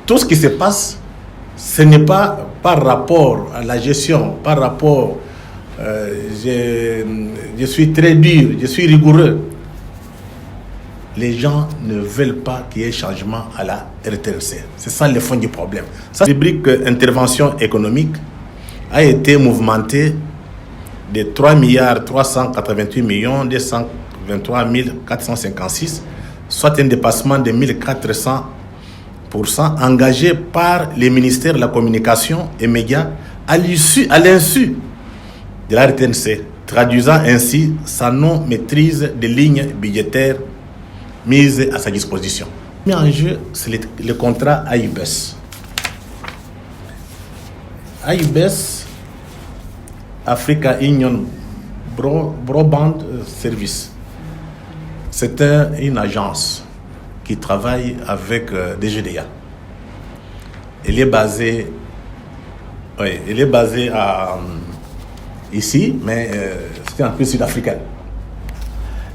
tout ce qui se passe, ce n'est pas par rapport à la gestion, par rapport, je suis très dur, je suis rigoureux. Les gens ne veulent pas qu'il y ait changement à la RTNC. C'est ça le fond du problème. La rubrique intervention économique a été mouvementée de 3 388 223 456, soit un dépassement de 1400% engagé par les ministères de la Communication et Médias à l'insu de la RTNC, traduisant ainsi sa non-maîtrise des lignes budgétaires mises à sa disposition. Le premier enjeu, c'est le contrat AIBES. AIBES, Africa Union Broadband Service, c'est une agence qui travaille avec DGDA. Elle est basée ici, mais c'est un peu sud-africaine.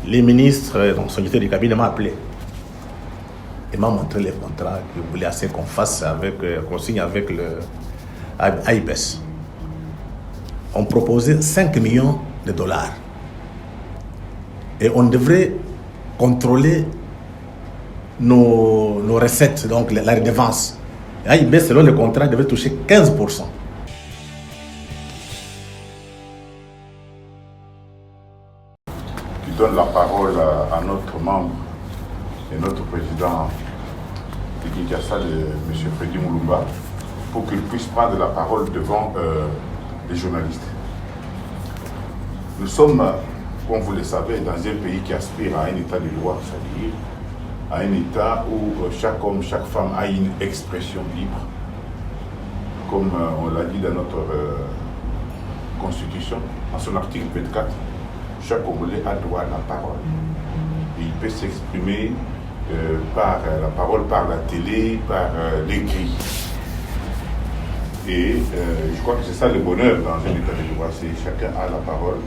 Les ministres, donc son directeur du cabinet m'a appelé et m'a montré les contrats qu'il voulait assez qu'on fasse qu'on signe avec le AIBES. On proposait 5 millions de dollars et on devrait contrôler nos recettes, donc la redevance. AIBES, selon le contrat, devrait toucher 15%. Je donne la parole à notre membre et notre président de Kinshasa, M. Freddy Mulumba, pour qu'il puisse prendre la parole devant les journalistes. Nous sommes, comme vous le savez, dans un pays qui aspire à un état de droit, c'est-à-dire à un état où chaque homme, chaque femme a une expression libre, comme on l'a dit dans notre constitution, en son article 24. Chaque Congolais a droit à la parole. Et il peut s'exprimer par la parole, par la télé, par l'écrit. Et je crois que c'est ça le bonheur dans un état de droit, c'est chacun a la parole.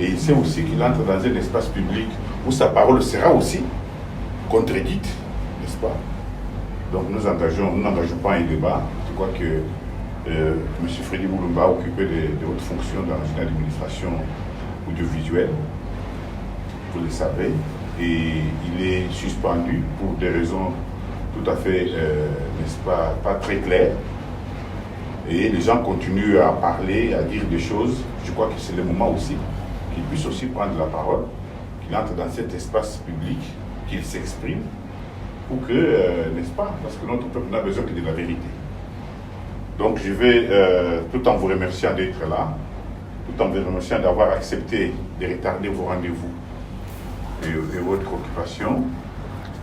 Et il sait aussi qu'il entre dans un espace public où sa parole sera aussi contredite, n'est-ce pas? Donc nous n'engageons pas un débat. Je crois que M. Freddy Mulumba a occupé de hautes fonctions dans une administration audiovisuelle, vous le savez, et il est suspendu pour des raisons tout à fait, n'est-ce pas très claires. Et les gens continuent à parler, à dire des choses. Je crois que c'est le moment aussi qu'il puisse aussi prendre la parole, qu'il entre dans cet espace public, qu'il s'exprime, pour que, n'est-ce pas, parce que notre peuple n'a besoin que de la vérité. Donc je vais, tout en vous remerciant d'être là, tout en vous remerciant d'avoir accepté de retarder vos rendez-vous et votre occupation,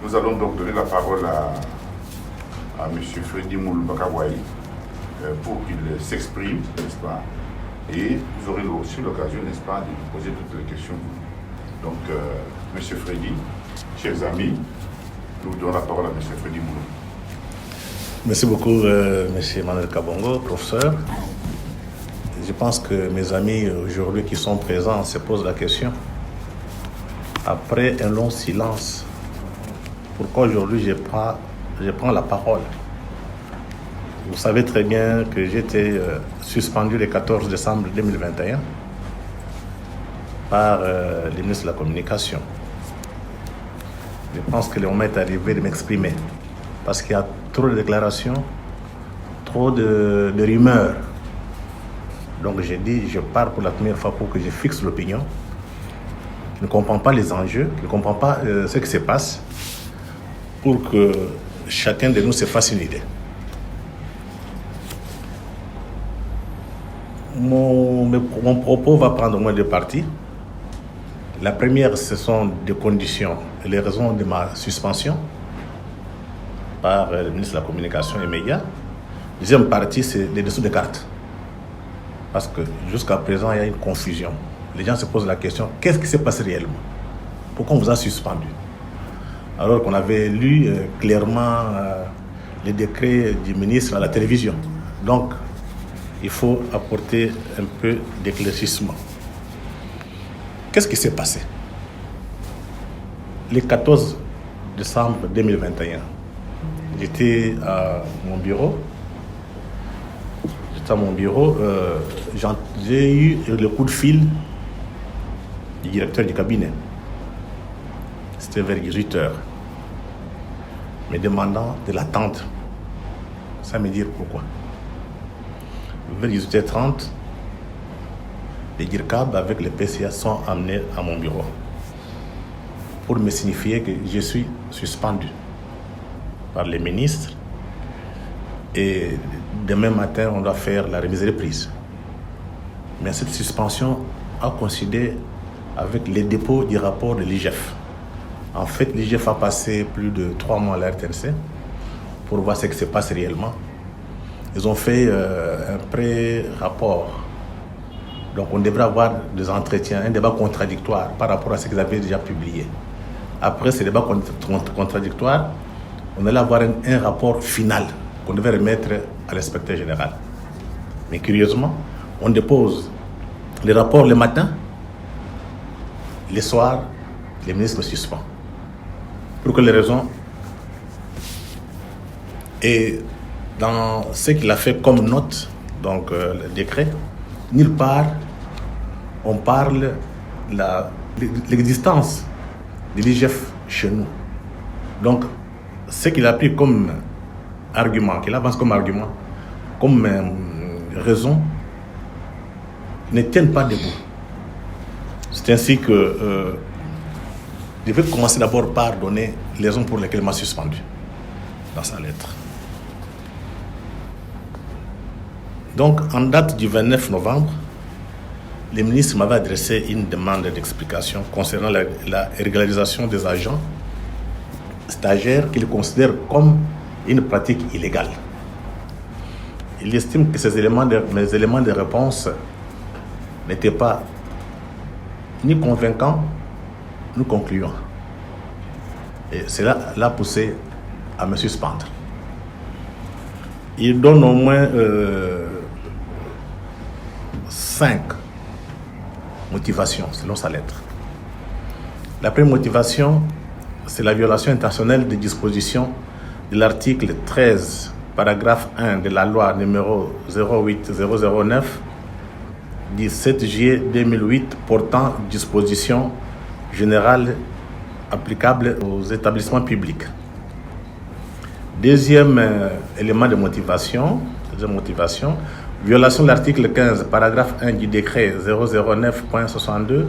nous allons donc donner la parole à M. Freddy Mulumba pour qu'il s'exprime, n'est-ce pas, et vous aurez aussi l'occasion, n'est-ce pas, de vous poser toutes les questions. Donc, M. Freddy, chers amis, nous donnons la parole à M. Freddy Mulumba. Merci beaucoup, M. Emmanuel Kabongo, professeur. Je pense que mes amis aujourd'hui qui sont présents se posent la question. Après un long silence, pourquoi aujourd'hui je prends la parole? Vous savez très bien que j'ai été suspendu le 14 décembre 2021 par le ministre de la Communication. Je pense que le moment est arrivé de m'exprimer parce qu'il y a trop de déclarations, trop de rumeurs. Donc j'ai dit, je pars pour la première fois pour que je fixe l'opinion, qui ne comprend pas les enjeux, qui ne comprend pas ce qui se passe, pour que chacun de nous se fasse une idée. Mon propos va prendre au moins deux parties. La première, ce sont des conditions et les raisons de ma suspension par le ministre de la Communication et Médias. La deuxième partie, c'est les dessous des cartes. Parce que jusqu'à présent, il y a une confusion. Les gens se posent la question, qu'est-ce qui s'est passé réellement? Pourquoi on vous a suspendu? Alors qu'on avait lu clairement les décrets du ministre à la télévision. Donc, il faut apporter un peu d'éclaircissement. Qu'est-ce qui s'est passé? Le 14 décembre 2021, j'étais à mon bureau. J'ai eu le coup de fil du directeur du cabinet. C'était vers 18 h, me demandant de l'attendre, sans me dire pourquoi. Vers 18h30, les GIRCAB avec les PCA sont amenés à mon bureau pour me signifier que je suis suspendu par les ministres et demain matin, on doit faire la remise des prises. Mais cette suspension a coïncidé avec les dépôts du rapport de l'IGF. En fait, l'IGF a passé plus de 3 mois à la RTNC pour voir ce qui se passe réellement. Ils ont fait un pré-rapport. Donc on devrait avoir des entretiens, un débat contradictoire par rapport à ce qu'ils avaient déjà publié. Après ce débat contradictoire, on allait avoir un rapport final qu'on devait remettre à l'inspecteur général. Mais curieusement, on dépose les rapports le matin, le soir, les ministres me suspendent. Pour quelles raisons? Et dans ce qu'il a fait comme note, donc le décret, nulle part on parle de l'existence de l'IGF chez nous. Donc, ce qu'il a pris comme argument, qu'il avance comme argument, comme raison, ne tiennent pas debout. C'est ainsi que je vais commencer d'abord par donner les raisons pour lesquelles il m'a suspendu dans sa lettre. Donc, en date du 29 novembre, le ministre m'avait adressé une demande d'explication concernant la régularisation des agents stagiaires qu'il considère comme une pratique illégale. Il estime que mes éléments de réponse n'étaient pas ni convaincants ni concluants. Et cela l'a poussé à me suspendre. Il donne au moins 5 motivations selon sa lettre. La première motivation, c'est la violation intentionnelle des dispositions de l'article 13, paragraphe 1 de la loi numéro 08009 du 7 juillet 2008 portant dispositions générales applicables aux établissements publics. Deuxième élément de motivation, violation de l'article 15, paragraphe 1 du décret 009.62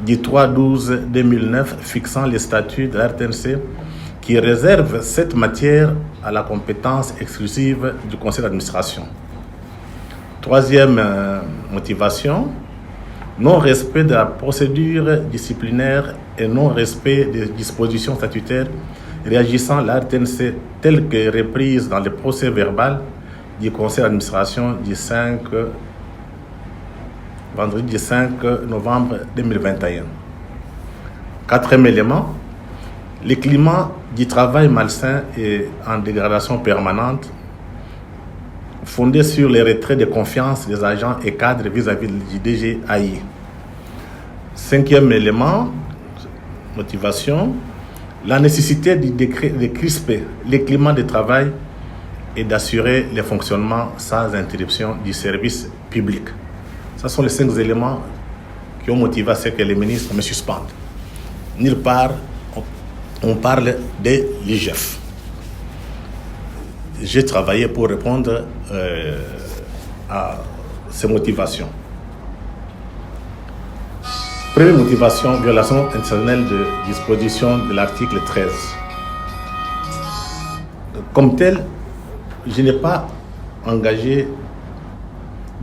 du 3/12/2009 fixant les statuts de la RTNC qui réserve cette matière à la compétence exclusive du conseil d'administration. Troisième motivation, non-respect de la procédure disciplinaire et non-respect des dispositions statutaires réagissant à la RTNC telle que reprise dans le procès verbal du conseil d'administration du vendredi 5 novembre 2021. Quatrième élément, le climat du travail malsain et en dégradation permanente fondé sur les retraits de confiance des agents et cadres vis-à-vis du DGAI. Cinquième élément, motivation, la nécessité de crisper le climat de travail et d'assurer le fonctionnement sans interruption du service public. Ce sont les 5 éléments qui ont motivé à ce que les ministres me suspendent. Nulle part, on parle de l'IGF. J'ai travaillé pour répondre à ces motivations. Première motivation, violation intentionnelle de disposition de l'article 13. Comme tel, je n'ai pas engagé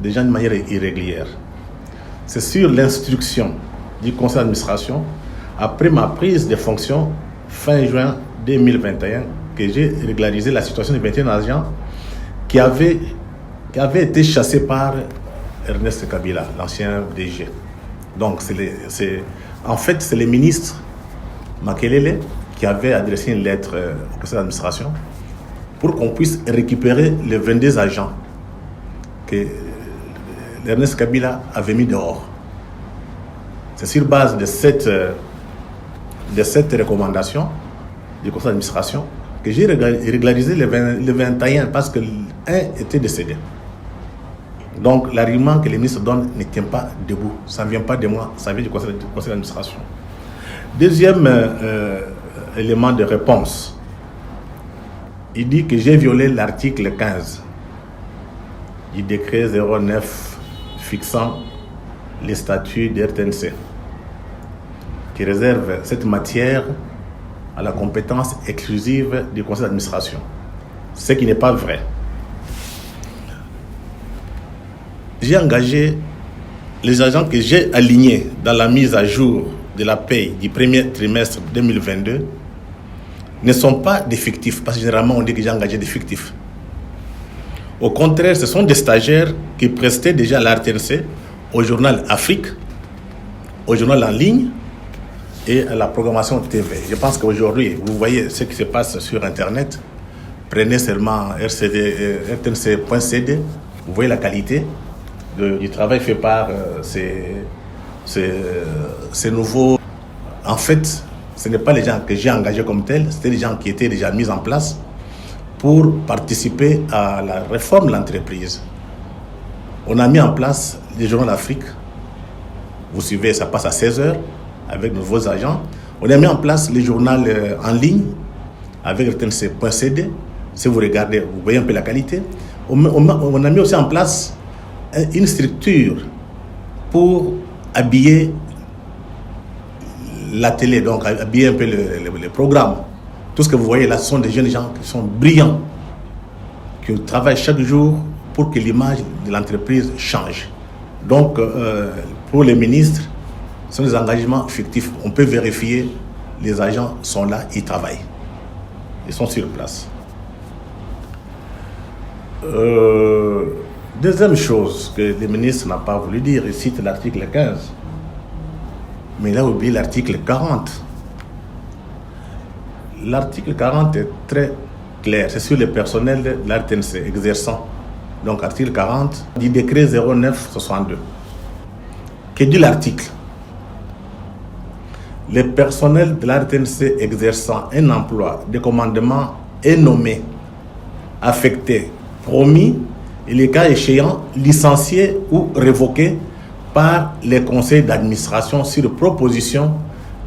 des gens de manière irrégulière. C'est sur l'instruction du conseil d'administration, après ma prise de fonction fin juin 2021, que j'ai régularisé la situation de 21 agents qui avaient été chassés par Ernest Kabila, l'ancien DG. Donc, en fait, c'est le ministre Makelele qui avait adressé une lettre au conseil d'administration pour qu'on puisse récupérer les 22 agents que Ernest Kabila avait mis dehors. C'est sur base de cette recommandation du conseil d'administration que j'ai régularisé les 21 parce que l'un était décédé. Donc l'argument que les ministres donnent ne tient pas debout. Ça ne vient pas de moi, ça vient du conseil d'administration. Deuxième élément de réponse. Il dit que j'ai violé l'article 15 du décret 09 fixant les statuts de RTNC, qui réserve cette matière à la compétence exclusive du conseil d'administration. Ce qui n'est pas vrai. J'ai engagé les agents que j'ai alignés dans la mise à jour de la paye du premier trimestre 2022 ne sont pas des fictifs, parce que généralement on dit que j'ai engagé des fictifs. Au contraire, ce sont des stagiaires qui prestaient déjà à la RTNC, au journal Afrique, au journal en ligne et à la programmation TV. Je pense qu'aujourd'hui, vous voyez ce qui se passe sur Internet. Prenez seulement rtnc.cd, vous voyez la qualité du travail fait par ces nouveaux. En fait, ce n'est pas les gens que j'ai engagés comme tels, c'était les gens qui étaient déjà mis en place pour participer à la réforme de l'entreprise. On a mis en place les journaux d'Afrique. Vous suivez, ça passe à 16h avec nos agents. On a mis en place les journaux en ligne avec rtnc.cd. Si vous regardez, vous voyez un peu la qualité. On a mis aussi en place une structure pour habiller la télé, donc habiller un peu le programme. Tout ce que vous voyez là, ce sont des jeunes gens qui sont brillants, qui travaillent chaque jour pour que l'image de l'entreprise change. Donc, pour les ministres, ce sont des engagements fictifs. On peut vérifier, les agents sont là, ils travaillent. Ils sont sur place. Deuxième chose que le ministre n'a pas voulu dire, il cite l'article 15. Mais il a oublié l'article 40. L'article 40 est très clair. C'est sur le personnel de l'RTNC exerçant. Donc, article 40 du décret 0962. Que dit l'article? Le personnel de l'RTNC exerçant un emploi de commandement est nommé, affecté, promis et les cas échéants licencié ou révoqué par les conseils d'administration sur proposition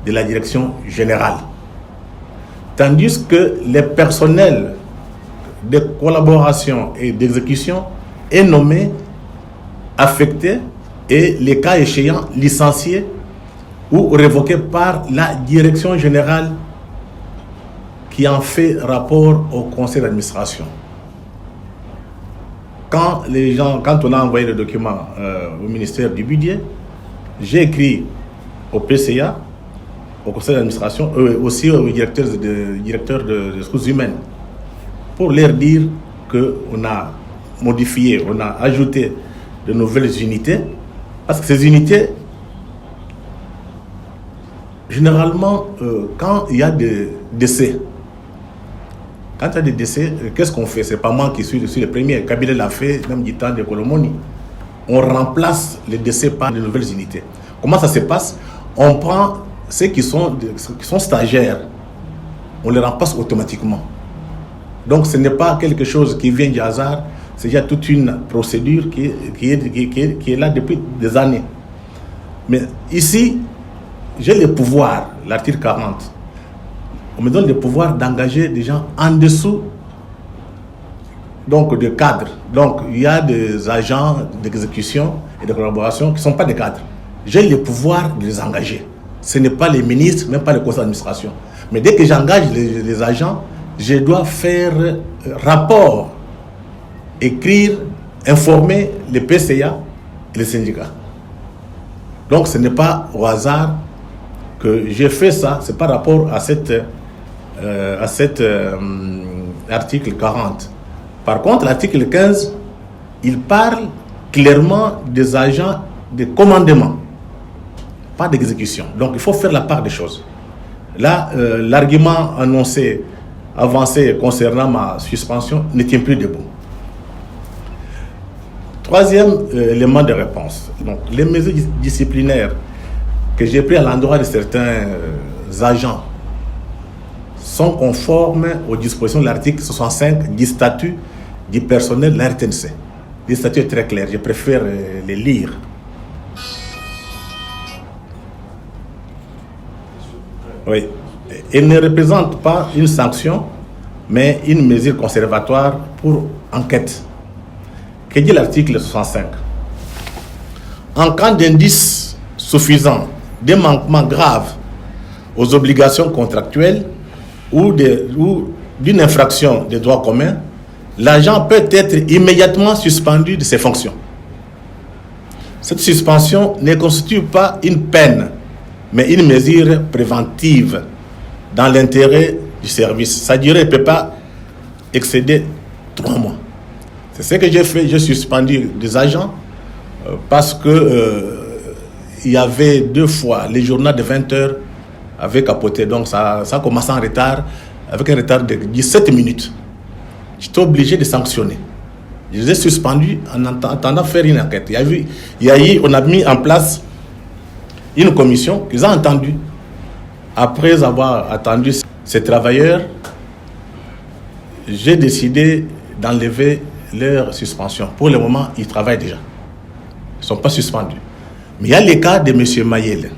de la direction générale. Tandis que le personnel de collaboration et d'exécution est nommé, affecté et les cas échéants licencié ou révoqué par la direction générale qui en fait rapport au conseil d'administration. Quand on a envoyé le document au ministère du budget, j'ai écrit au PCA, au conseil d'administration, aussi au directeur des ressources humaines, pour leur dire qu'on a modifié, on a ajouté de nouvelles unités, parce que ces unités, généralement, quand il y a des décès, qu'est-ce qu'on fait? C'est pas moi qui suis le premier. Kabila l'a fait, même du temps de Kolomoni. On remplace les décès par de nouvelles unités. Comment ça se passe? On prend ceux qui sont stagiaires, on les remplace automatiquement. Donc ce n'est pas quelque chose qui vient du hasard, c'est déjà toute une procédure qui est là depuis des années. Mais ici, j'ai le pouvoir, l'article 40. On me donne le pouvoir d'engager des gens en dessous donc de cadres. Donc il y a des agents d'exécution et de collaboration qui ne sont pas des cadres. J'ai le pouvoir de les engager. Ce n'est pas les ministres, même pas le conseil d'administration. Mais dès que j'engage les agents, je dois faire rapport, écrire, informer les PCA et les syndicats. Donc ce n'est pas au hasard que j'ai fait ça, c'est par rapport à cet article 40. Par contre, l'article 15, il parle clairement des agents de commandement, pas d'exécution. Donc il faut faire la part des choses. Là, l'argument avancé concernant ma suspension ne tient plus debout. Troisième élément de réponse. Donc, les mesures disciplinaires que j'ai prises à l'endroit de certains agents sont conformes aux dispositions de l'article 65 du statut du personnel de la RTNC. Le statut est très clair, je préfère les lire. Oui. Il ne représente pas une sanction, mais une mesure conservatoire pour enquête. Que dit l'article 65? En cas d'indice suffisant de manquement grave aux obligations contractuelles ou d'une infraction des droits communs, l'agent peut être immédiatement suspendu de ses fonctions. Cette suspension ne constitue pas une peine, mais une mesure préventive dans l'intérêt du service. Sa durée ne peut pas excéder 3 mois. C'est ce que j'ai fait. J'ai suspendu des agents parce que il y avait 2 fois les journaux de 20 heures avaient capoté. Donc ça a commencé en retard, avec un retard de 17 minutes. J'étais obligé de sanctionner. Je les ai suspendus en attendant faire une enquête. On a mis en place une commission qu'ils ont entendue. Après avoir attendu ces travailleurs, j'ai décidé d'enlever leur suspension. Pour le moment, ils travaillent déjà. Ils ne sont pas suspendus. Mais il y a le cas de M. Mayel,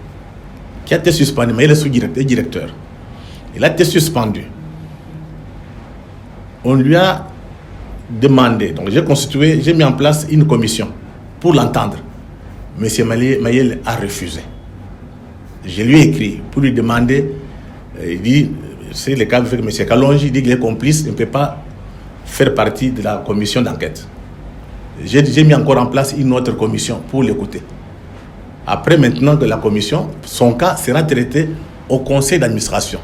qui a été suspendu. Mayel est sous-directeur. Il a été suspendu. On lui a demandé, donc j'ai mis en place une commission pour l'entendre. M. Mayel a refusé. Je lui ai écrit pour lui demander, il dit, c'est le cas avec M. Kalonji, il dit qu'il est complice, il ne peut pas faire partie de la commission d'enquête. J'ai mis encore en place une autre commission pour l'écouter. Après, maintenant que la commission, son cas sera traité au conseil d'administration.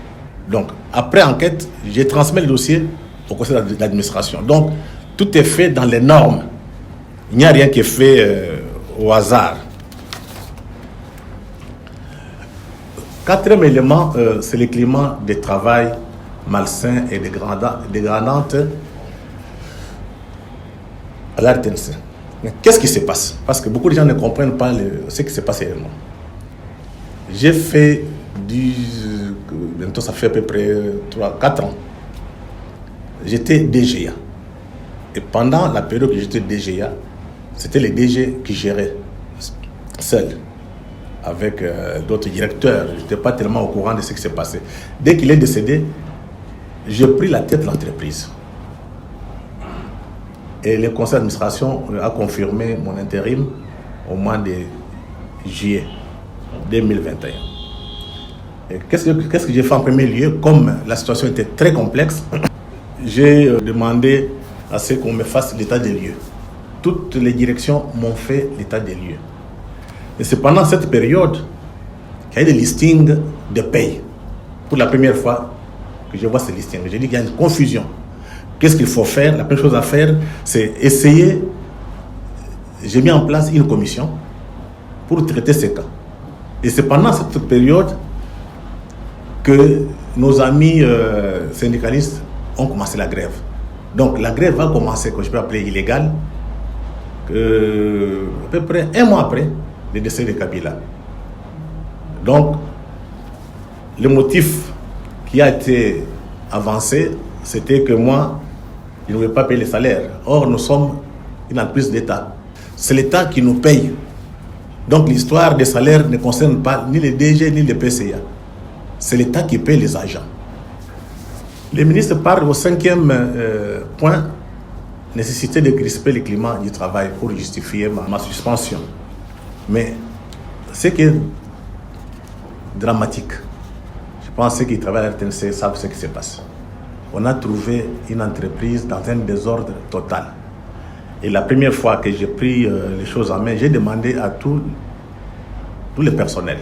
Donc, après enquête, je transmets le dossier au conseil d'administration. Donc, tout est fait dans les normes. Il n'y a rien qui est fait au hasard. 4e élément, c'est le climat de travail malsain et dégradante à la RTNC. Qu'est-ce qui se passe? Parce que beaucoup de gens ne comprennent pas ce qui s'est passé réellement. J'ai fait bientôt ça fait à peu près 4 ans. J'étais DGA. Et pendant la période que j'étais DGA, c'était les DG qui géraient seuls, avec d'autres directeurs. Je n'étais pas tellement au courant de ce qui s'est passé. Dès qu'il est décédé, j'ai pris la tête de l'entreprise. Et le conseil d'administration a confirmé mon intérim au mois de juillet 2021. Et qu'est-ce que j'ai fait en premier lieu? Comme la situation était très complexe, j'ai demandé à ce qu'on me fasse l'état des lieux. Toutes les directions m'ont fait l'état des lieux. Et c'est pendant cette période qu'il y a des listings de paye. Pour la première fois que je vois ces listings, j'ai dit qu'il y a une confusion. Qu'est-ce qu'il faut faire? La première chose à faire, c'est essayer. J'ai mis en place une commission pour traiter ces cas. Et c'est pendant cette période que nos amis syndicalistes ont commencé la grève. Donc la grève va commencer, que je peux appeler illégale, à peu près 1 mois après le décès de Kabila. Donc, le motif qui a été avancé, c'était que moi, je ne voulais pas payer les salaires. Or, nous sommes une entreprise d'État. C'est l'État qui nous paye. Donc, l'histoire des salaires ne concerne pas ni les DG ni les PCA. C'est l'État qui paye les agents. Le ministre parle au 5e point, nécessité de crisper le climat du travail pour justifier ma suspension. Mais ce qui est dramatique, je pense que ceux qui travaillent à la RTNC savent ce qui se passe. On a trouvé une entreprise dans un désordre total. Et la première fois que j'ai pris les choses en main, j'ai demandé à tous les personnels.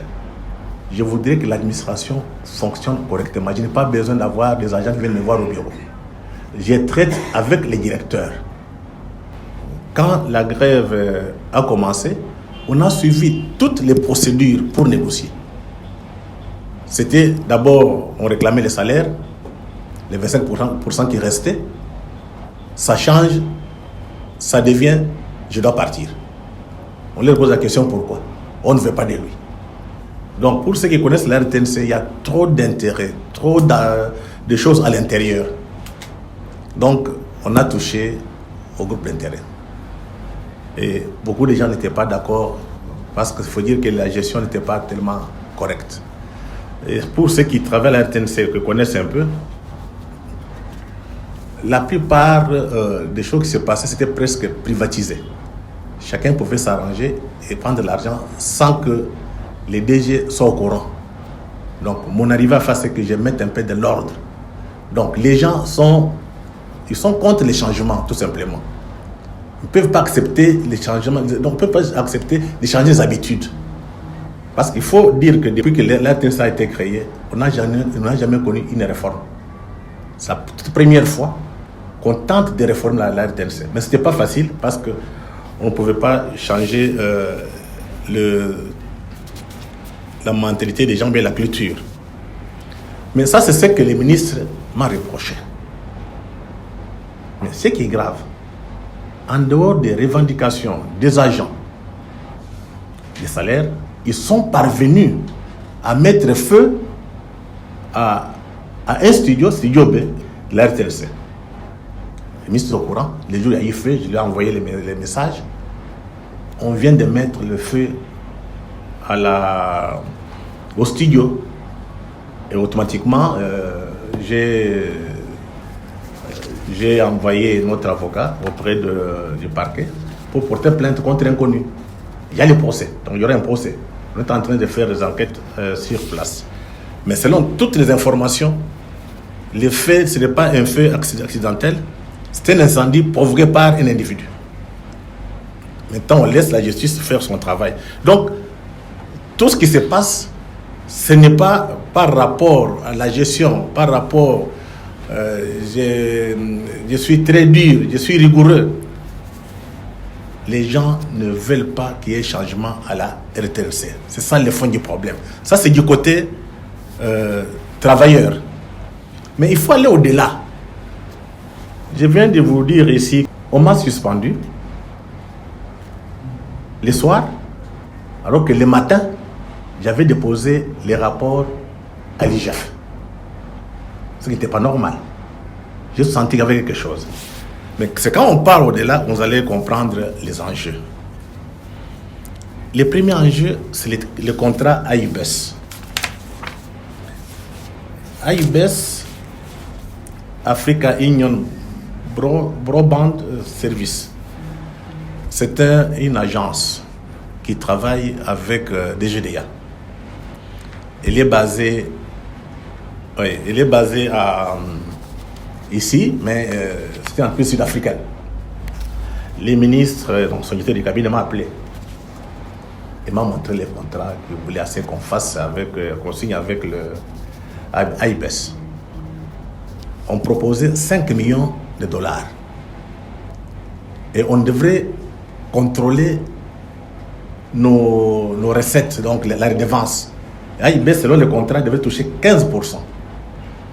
Je voudrais que l'administration fonctionne correctement. Je n'ai pas besoin d'avoir des agents qui viennent me voir au bureau. Je traite avec les directeurs. Quand la grève a commencé, on a suivi toutes les procédures pour négocier. C'était d'abord, on réclamait les salaires, les 25% qui restaient. Ça change, ça devient, je dois partir. On leur pose la question pourquoi. On ne veut pas de lui. Donc pour ceux qui connaissent la RTNC, il y a trop d'intérêt, trop des choses à l'intérieur. Donc, on a touché au groupe d'intérêt. Et beaucoup de gens n'étaient pas d'accord parce qu'il faut dire que la gestion n'était pas tellement correcte. Et pour ceux qui travaillent à la RTNC, qui connaissent un peu, la plupart des choses qui se passaient, c'était presque privatisé. Chacun pouvait s'arranger et prendre l'argent sans que les DG soient au courant. Donc, mon arrivée à faire, c'est que je mette un peu de l'ordre. Donc, les gens sont contre les changements, tout simplement. Ils ne peuvent pas accepter les changements, donc ils ne peuvent pas accepter de changer les habitudes. Parce qu'il faut dire que depuis que la RTNC a été créée, on n'a jamais connu une réforme. C'est la toute première fois qu'on tente de réformer la RTNC. Mais ce n'était pas facile parce qu'on ne pouvait pas changer la mentalité des gens, bien la culture. Mais ça, c'est ce que les ministres m'ont reproché. Mais ce qui est grave, en dehors des revendications des agents, des salaires, ils sont parvenus à mettre feu à un studio B de la RTNC. Le ministre est au courant, les jours où il y a eu feu, je lui ai envoyé les messages. On vient de mettre le feu au studio. Et automatiquement, j'ai envoyé notre avocat auprès du parquet pour porter plainte contre l'inconnu. Il y a le procès, donc il y aura un procès. On est en train de faire des enquêtes sur place. Mais selon toutes les informations, le fait, ce n'est pas un feu accidentel, c'est un incendie provoqué par un individu. Maintenant, on laisse la justice faire son travail. Donc, tout ce qui se passe, ce n'est pas par rapport à la gestion, par rapport, je suis très dur, je suis rigoureux. Les gens ne veulent pas qu'il y ait changement à la RTNC. C'est ça le fond du problème. Ça, c'est du côté travailleur. Mais il faut aller au-delà. Je viens de vous dire ici, on m'a suspendu le soir, alors que le matin, j'avais déposé les rapports à l'IGF. Ce qui n'était pas normal. J'ai senti qu'il y avait quelque chose. Mais c'est quand on parle au-delà, vous allez comprendre les enjeux. Le premier enjeu, c'est le contrat AIBES. AIBES, Africa Union Broadband Service. C'est une agence qui travaille avec des GDA. Elle est basée ici, mais c'était un peu sud-africain. Les ministres, donc son directeur du cabinet m'a appelé. Il m'a montré les contrats qu'il voulait assez qu'on fasse qu'on signe avec le AIBES. On proposait 5 millions de dollars. Et on devrait contrôler nos recettes, donc la redevance. AIBES, selon le contrat, devrait toucher 15%.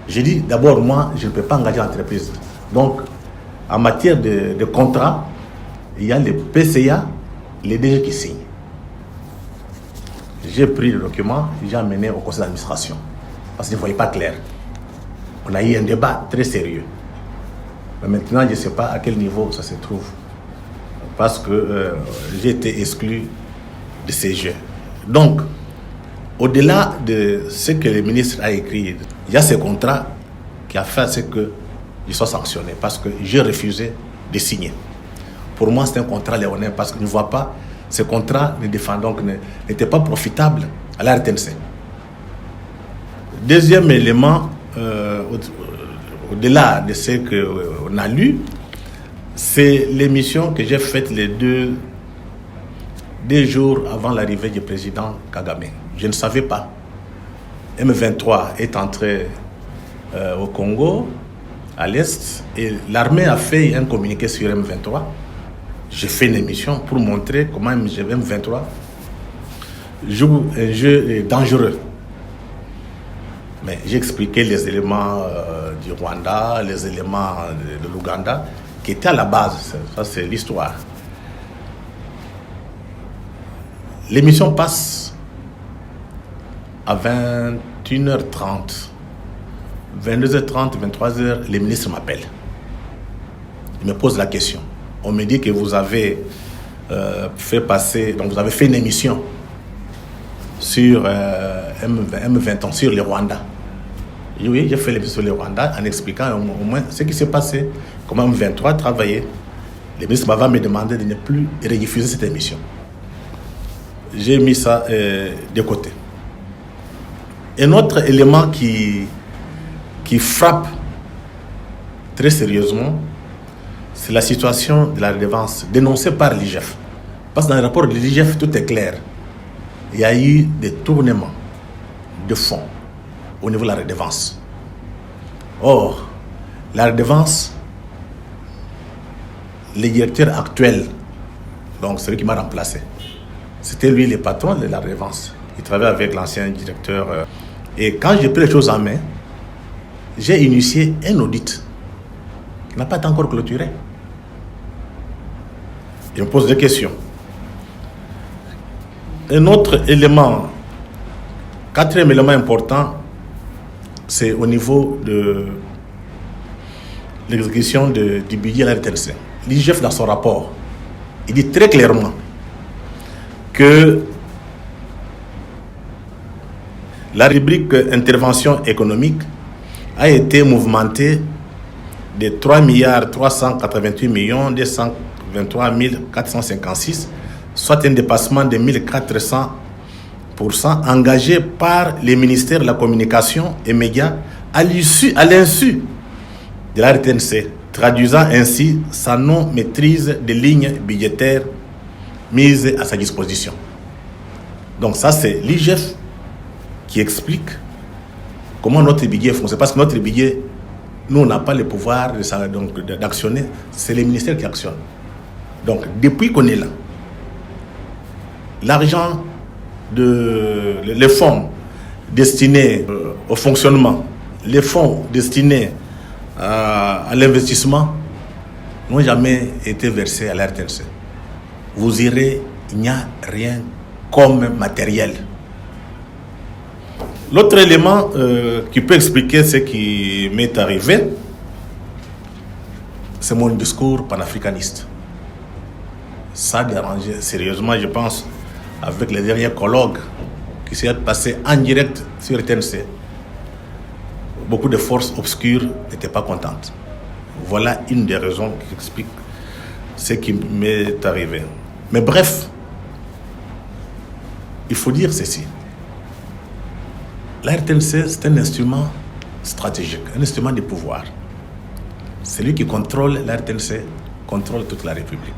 J'ai dit, d'abord, moi, je ne peux pas engager l'entreprise. Donc, en matière de contrat, il y a les PCA, les DG qui signent. J'ai pris le document, j'ai amené au conseil d'administration. Parce que je ne voyais pas clair. On a eu un débat très sérieux. Mais maintenant, je ne sais pas à quel niveau ça se trouve. Parce que j'ai été exclu de ces jeux. Donc, au-delà de ce que le ministre a écrit, il y a ce contrat qui a fait ce que je sois sanctionné parce que j'ai refusé de signer. Pour moi, c'est un contrat léonin parce que je ne vois pas ce contrat n'était pas profitable à la RTNC. Deuxième élément, au-delà de ce qu'on a lu, c'est l'émission que j'ai faite les deux jours avant l'arrivée du président Kagame. Je ne savais pas. M23 est entré au Congo, à l'Est, et l'armée a fait un communiqué sur M23. J'ai fait une émission pour montrer comment M23 joue un jeu dangereux. Mais j'ai expliqué les éléments du Rwanda, les éléments de l'Ouganda, qui étaient à la base. Ça, c'est l'histoire. L'émission passe à 21h30. 22h30, 23h, les ministres m'appellent. Ils me posent la question. On me dit que vous avez vous avez fait une émission sur M20 sur le Rwanda. Oui, j'ai fait l'émission sur le Rwanda en expliquant au moins ce qui s'est passé, comment M23 travaillait. Le ministre m'avait me demandé de ne plus rediffuser cette émission. J'ai mis ça de côté. Un autre élément qui frappe très sérieusement, c'est la situation de la redevance dénoncée par l'IGF. Parce que dans le rapport de l'IGF, tout est clair. Il y a eu des tournements de fonds au niveau de la redevance. Or, la redevance, le directeur actuel, donc celui qui m'a remplacé, c'était lui le patron de la redevance. Il travaillait avec l'ancien directeur. Et quand j'ai pris les choses en main, j'ai initié un audit qui n'a pas été encore clôturé. Je me pose des questions. Un autre élément, quatrième élément important, c'est au niveau de l'exécution du budget de la RTNC. L'IGF, dans son rapport, il dit très clairement que la rubrique intervention économique a été mouvementée de 3 388 223 456, soit un dépassement de 1400% engagé par les ministères de la communication et médias à l'insu de la RTNC, traduisant ainsi sa non-maîtrise des lignes budgétaires mises à sa disposition. Donc ça, c'est l'IGF qui explique comment notre budget fonctionne. Parce que notre budget, nous, on n'a pas le pouvoir d'actionner, c'est les ministères qui actionnent. Donc, depuis qu'on est là, l'argent, les fonds destinés au fonctionnement, les fonds destinés à l'investissement n'ont jamais été versés à la RTNC. Vous irez, il n'y a rien comme matériel. L'autre élément qui peut expliquer ce qui m'est arrivé, c'est mon discours panafricaniste. Ça a dérangé sérieusement, je pense, avec les derniers colloques qui s'est passé en direct sur RTNC. Beaucoup de forces obscures n'étaient pas contentes. Voilà une des raisons qui explique ce qui m'est arrivé. Mais bref, il faut dire ceci. La RTNC, c'est un instrument stratégique, un instrument de pouvoir. Celui qui contrôle la RTNC contrôle toute la République.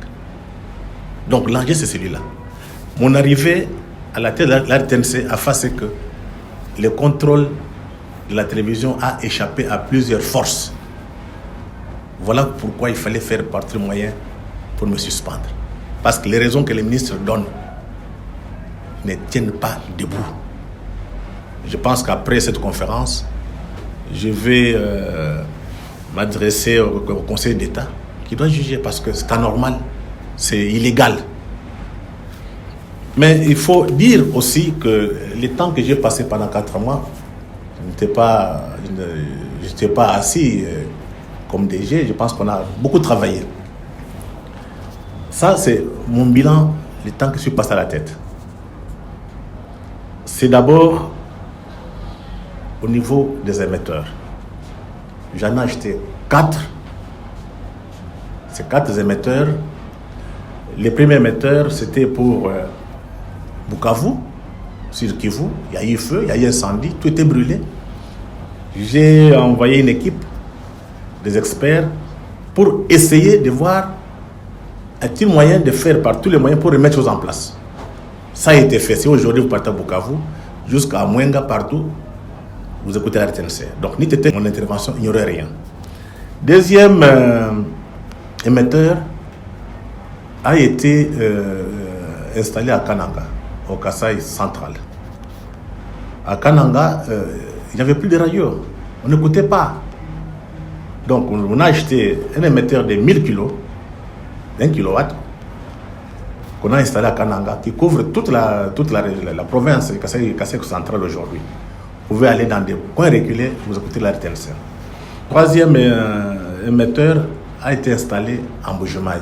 Donc l'enjeu, c'est celui-là. Mon arrivée à la tête de la RTNC a fait que le contrôle de la télévision a échappé à plusieurs forces. Voilà pourquoi il fallait faire partie du moyen pour me suspendre. Parce que les raisons que les ministres donnent ne tiennent pas debout. Je pense qu'après cette conférence, je vais m'adresser au Conseil d'État qui doit juger parce que c'est anormal, c'est illégal. Mais il faut dire aussi que le temps que j'ai passé pendant 4 mois, je n'étais pas assis comme DG, je pense qu'on a beaucoup travaillé. Ça, c'est mon bilan, le temps que je suis passé à la tête. C'est d'abord au niveau des émetteurs. J'en ai acheté 4. Ces 4 émetteurs, les premiers émetteurs, c'était pour Bukavu, sur Kivu. Il y a eu feu, il y a eu incendie, tout était brûlé. J'ai envoyé une équipe des experts pour essayer de voir a-t-il moyen de faire par tous les moyens pour remettre les choses en place. Ça a été fait. Si aujourd'hui vous partez à Bukavu, jusqu'à Mwenga, partout, vous écoutez la RTNC. Donc, ni c'était mon intervention, il n'y aurait rien. Deuxième émetteur a été installé à Kananga, au Kasaï central. À Kananga, il n'y avait plus de radio. On n'écoutait pas. Donc, on a acheté un émetteur de 1000 kg, 1 kW, qu'on a installé à Kananga, qui couvre toute la province du Kasaï central aujourd'hui. pouvez aller dans des coins reculés, vous écoutez la RTNC. Troisième émetteur a été installé en Bujumayi.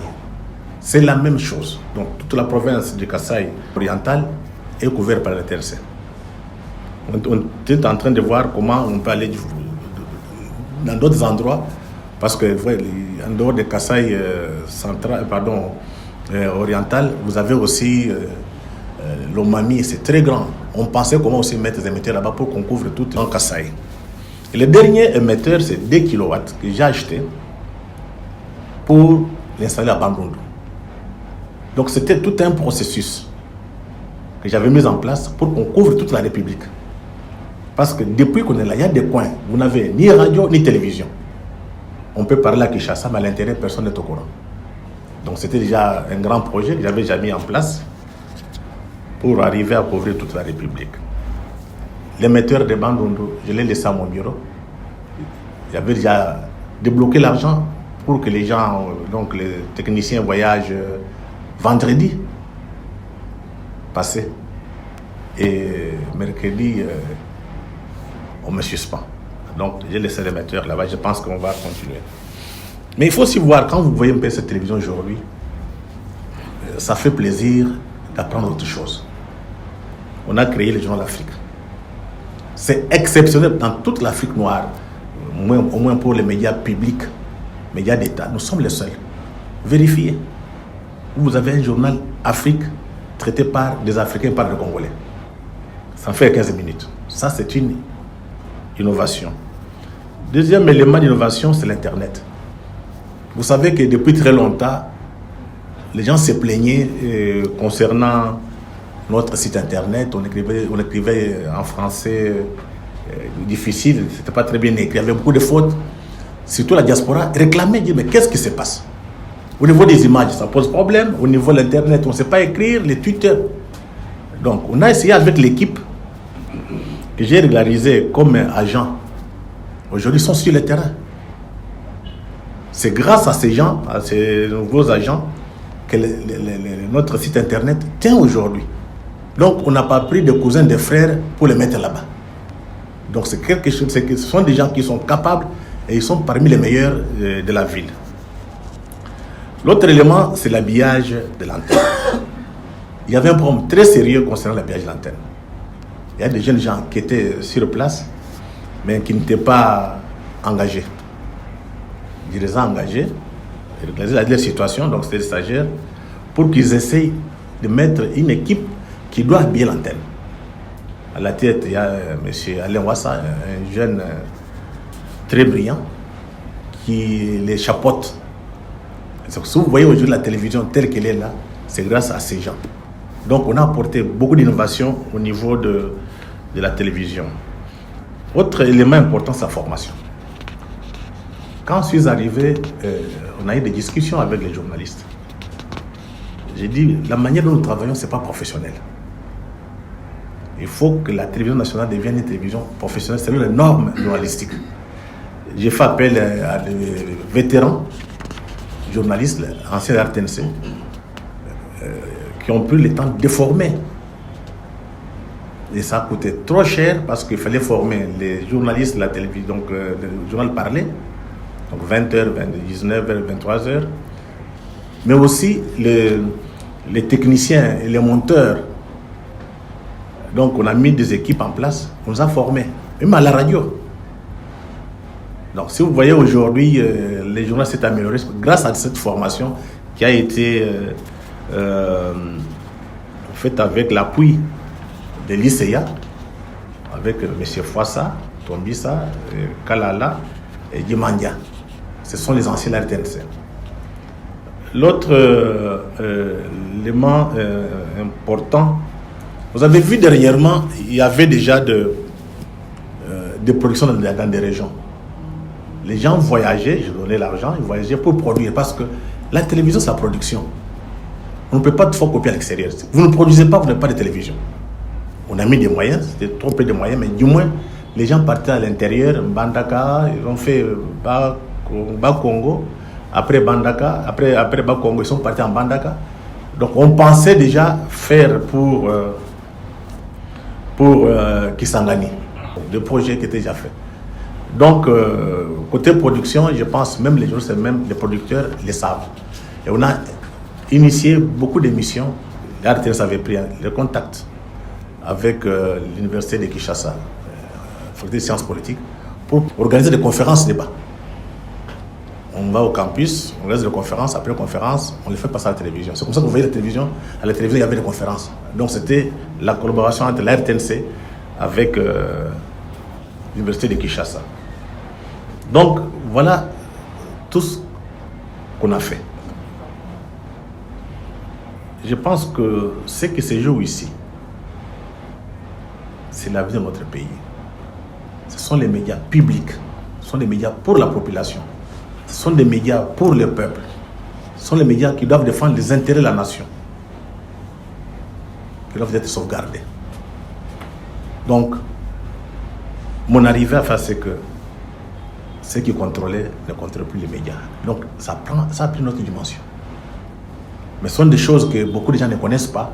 C'est la même chose. Donc toute la province du Kasaï oriental est couverte par la RTNC. On est en train de voir comment on peut aller dans d'autres endroits, parce que en dehors de Kasaï oriental, vous avez aussi l'Omami, c'est très grand. On pensait comment aussi mettre des émetteurs là-bas pour qu'on couvre tout en Kasaï. Et le dernier émetteur, c'est 2 kW que j'ai acheté pour l'installer à Bandundu. Donc c'était tout un processus que j'avais mis en place pour qu'on couvre toute la République. Parce que depuis qu'on est là, il y a des coins, vous n'avez ni radio ni télévision. On peut parler à Kinshasa, mais à l'intérieur, personne n'est au courant. Donc c'était déjà un grand projet que j'avais déjà mis en place pour arriver à couvrir toute la République. L'émetteur de Bandundu, je l'ai laissé à mon bureau. J'avais déjà débloqué l'argent pour que les gens, donc les techniciens voyagent vendredi passé. Et mercredi, on me suspend. Donc j'ai laissé l'émetteur là-bas, je pense qu'on va continuer. Mais il faut aussi voir, quand vous voyez un peu cette télévision aujourd'hui, ça fait plaisir d'apprendre autre chose. On a créé le Journal d'Afrique. C'est exceptionnel dans toute l'Afrique noire, au moins pour les médias publics, médias d'État. Nous sommes les seuls. Vérifiez. Vous avez un journal Afrique traité par des Africains, par des Congolais. Ça fait 15 minutes. Ça, c'est une innovation. Deuxième élément d'innovation, c'est l'Internet. Vous savez que depuis très longtemps, les gens se plaignaient concernant notre site Internet. On écrivait en français difficile, c'était pas très bien écrit, il y avait beaucoup de fautes. Surtout la diaspora réclamait, dit mais qu'est-ce qui se passe? Au niveau des images, ça pose problème. Au niveau de l'Internet, on ne sait pas écrire, les Twitter. Donc, on a essayé avec l'équipe que j'ai régularisée comme agent. Aujourd'hui, ils sont sur le terrain. C'est grâce à ces gens, à ces nouveaux agents, que notre site Internet tient aujourd'hui. Donc, on n'a pas pris de cousins, de frères pour les mettre là-bas. Donc, c'est quelque chose, ce sont des gens qui sont capables et ils sont parmi les meilleurs de la ville. L'autre élément, c'est l'habillage de l'antenne. Il y avait un problème très sérieux concernant l'habillage de l'antenne. Il y a des jeunes gens qui étaient sur place, mais qui n'étaient pas engagés. Je les ai engagés, la situation, donc c'était des stagiaires, pour qu'ils essayent de mettre une équipe qui doit habiller l'antenne. À la tête, il y a M. Alain Ouassa, un jeune très brillant, qui les chapeaute. Si vous voyez aujourd'hui la télévision telle qu'elle est là, c'est grâce à ces gens. Donc on a apporté beaucoup d'innovation au niveau de la télévision. Autre élément important, c'est la formation. Quand je suis arrivé, on a eu des discussions avec les journalistes. J'ai dit, la manière dont nous travaillons, ce n'est pas professionnel. Il faut que la télévision nationale devienne une télévision professionnelle selon les normes journalistiques. J'ai fait appel à des vétérans journalistes, anciens de RTNC, qui ont pris le temps de former. Et ça a coûté trop cher parce qu'il fallait former les journalistes de la télévision, donc le journal parlé, donc 20h, 19h, 23h, mais aussi les techniciens et les monteurs. Donc on a mis des équipes en place, on nous a formés, même à la radio. Donc si vous voyez aujourd'hui, les journaux s'est amélioré grâce à cette formation qui a été faite avec l'appui de l'ICEA, avec M. Fouassa, Tombissa, Kalala et Dimandia. Ce sont les anciens de la RTNC. L'autre élément important, vous avez vu dernièrement, il y avait déjà des productions dans des régions. Les gens voyageaient, je donnais l'argent, ils voyageaient pour produire, parce que la télévision, c'est la production. On ne peut pas tout copier à l'extérieur. Vous ne produisez pas, vous n'avez pas de télévision. On a mis des moyens, c'était trop peu de moyens, mais du moins, les gens partaient à l'intérieur, Bandaka, ils ont fait Bas-Congo, après Bandaka, après Bas-Congo, ils sont partis en Bandaka. Donc on pensait déjà faire pour Kisangani. de projets qui étaient déjà faits. Donc, côté production, je pense même les journalistes, même les producteurs les savent. Et on a initié beaucoup d'émissions. La RTS avait pris le contact avec l'université de Kinshasa, faculté de sciences politiques, pour organiser des conférences débats. On va au campus, on organise des conférences, après conférence, on les fait passer à la télévision. C'est comme ça que vous voyez la télévision. À la télévision, il y avait des conférences. Donc c'était la collaboration entre la RTNC avec l'université de Kinshasa. Donc voilà tout ce qu'on a fait. Je pense que ce qui se joue ici, c'est la vie de notre pays. Ce sont les médias publics, ce sont les médias pour la population, ce sont des médias pour le peuple, ce sont les médias qui doivent défendre les intérêts de la nation, qui doivent être sauvegardés. Donc, mon arrivée à faire, c'est que ceux qui contrôlaient ne contrôlent plus les médias. Donc, ça a pris notre dimension. Mais ce sont des choses que beaucoup de gens ne connaissent pas.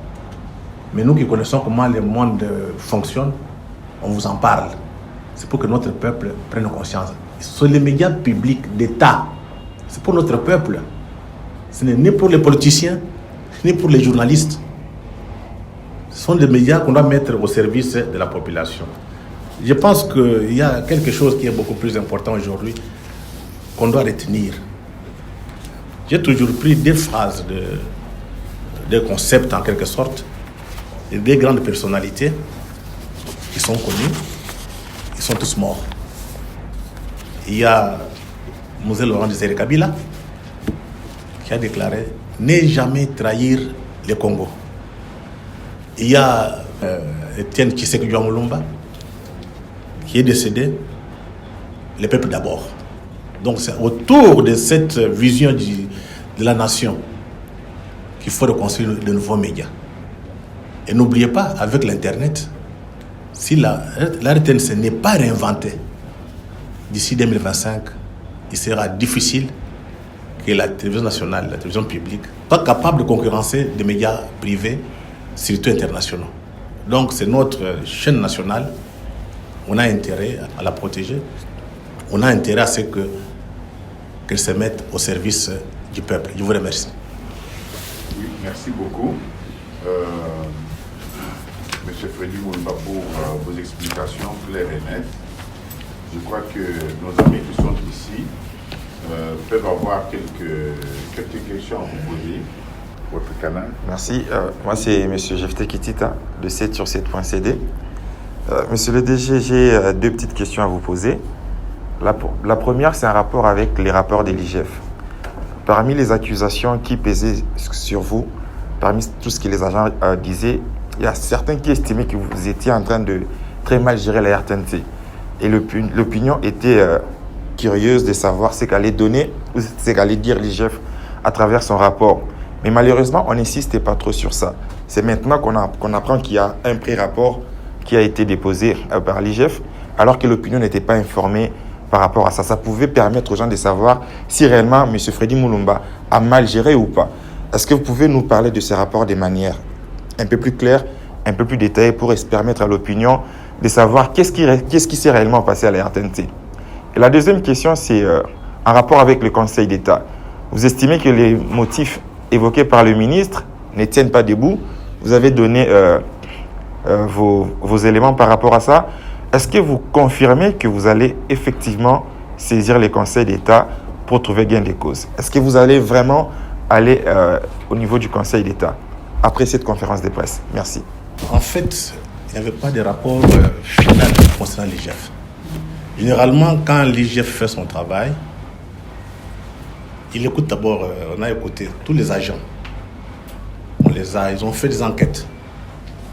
Mais nous qui connaissons comment le monde fonctionne, on vous en parle. C'est pour que notre peuple prenne conscience. Ce sont les médias publics d'État. C'est pour notre peuple. Ce n'est ni pour les politiciens, ni pour les journalistes. Ce sont des médias qu'on doit mettre au service de la population. Je pense qu'il y a quelque chose qui est beaucoup plus important aujourd'hui qu'on doit retenir. J'ai toujours pris des phrases, des concepts en quelque sorte, et des grandes personnalités qui sont connues, ils sont tous morts. Il y a Moselle Laurent Désiré Kabila qui a déclaré « Ne jamais trahir le Congo ». Il y a Étienne Tshisekedi Mulumba qui est décédé, le peuple d'abord. Donc c'est autour de cette vision de la nation qu'il faut reconstruire de nouveaux médias. Et n'oubliez pas, avec l'Internet, si la RTNC n'est pas réinventée d'ici 2025, il sera difficile que la télévision nationale, la télévision publique, soit capable de concurrencer des médias privés, surtout internationaux. Donc c'est notre chaîne nationale. On a intérêt à la protéger. On a intérêt à ce qu'elle se mette au service du peuple. Je vous remercie. Oui, merci beaucoup. Monsieur Freddy Mulumba, pour vos explications claires et nettes. Je crois que nos amis qui sont ici peuvent avoir quelques questions à vous poser. Votre canal. Merci. Moi, c'est M. Jefté Kitita de 7sur7.cd. Monsieur le DG, j'ai deux petites questions à vous poser. La première, c'est un rapport avec les rapports de l'IGF. Parmi les accusations qui pesaient sur vous, parmi tout ce que les agents disaient, il y a certains qui estimaient que vous étiez en train de très mal gérer la RTNC. Et l'opinion était curieuse de savoir ce qu'allait donner ou ce qu'allait dire l'IGF à travers son rapport. Mais malheureusement, on n'insiste pas trop sur ça. C'est maintenant qu'on apprend qu'il y a un pré-rapport qui a été déposé par l'IGF, alors que l'opinion n'était pas informée par rapport à ça. Ça pouvait permettre aux gens de savoir si réellement M. Freddy Mulumba a mal géré ou pas. Est-ce que vous pouvez nous parler de ces rapports de manière un peu plus claire, un peu plus détaillée pour permettre à l'opinion de savoir qu'est-ce qui s'est réellement passé à la RTNC? Et la deuxième question, c'est en rapport avec le Conseil d'État. Vous estimez que les motifs évoqués par le ministre ne tiennent pas debout. Vous avez donné vos éléments par rapport à ça. Est-ce que vous confirmez que vous allez effectivement saisir les conseils d'État pour trouver gain de cause? Est-ce que vous allez vraiment aller au niveau du Conseil d'État après cette conférence de presse? Merci. En fait, il n'y avait pas de rapport final concernant l'IGF. Généralement, quand l'IGF fait son travail, il écoute d'abord, on a écouté tous les agents. Ils ont fait des enquêtes.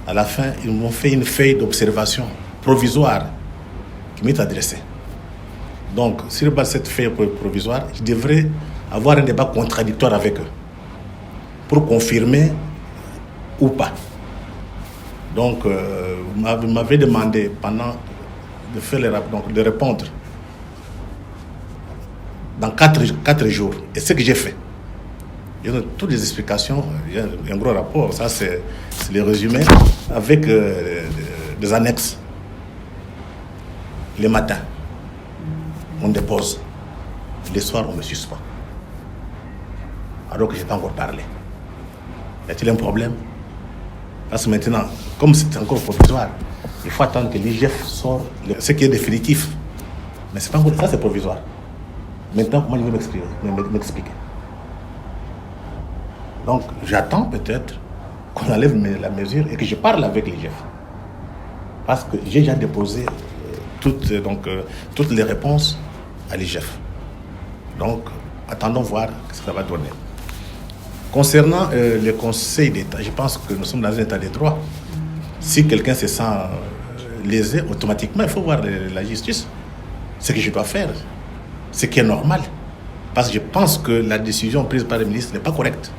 À la fin, ils m'ont fait une feuille d'observation provisoire qui m'est adressée. Donc, sur cette feuille provisoire, je devrais avoir un débat contradictoire avec eux pour confirmer ou pas. Donc, vous m'avez demandé pendant de faire de répondre dans 4 jours. Et ce que j'ai fait. Il y a toutes les explications, il y a un gros rapport, ça c'est les résumés, avec des annexes. les matins, on dépose. Les soirs, on me suspend. Alors que je n'ai pas encore parlé. Y a-t-il un problème? Parce que maintenant, comme c'est encore provisoire, il faut attendre que l'IGF sorte ce qui est définitif. Mais c'est pas encore ça, c'est provisoire. Maintenant, comment je vais m'expliquer? Donc, j'attends peut-être qu'on enlève la mesure et que je parle avec l'IGF. Parce que j'ai déjà déposé toutes les réponses à l'IGF. Donc, attendons voir ce que ça va donner. Concernant le Conseil d'État, je pense que nous sommes dans un état de droit. Si quelqu'un se sent lésé, automatiquement, il faut voir la justice. Ce que je dois faire, ce qui est normal. Parce que je pense que la décision prise par le ministre n'est pas correcte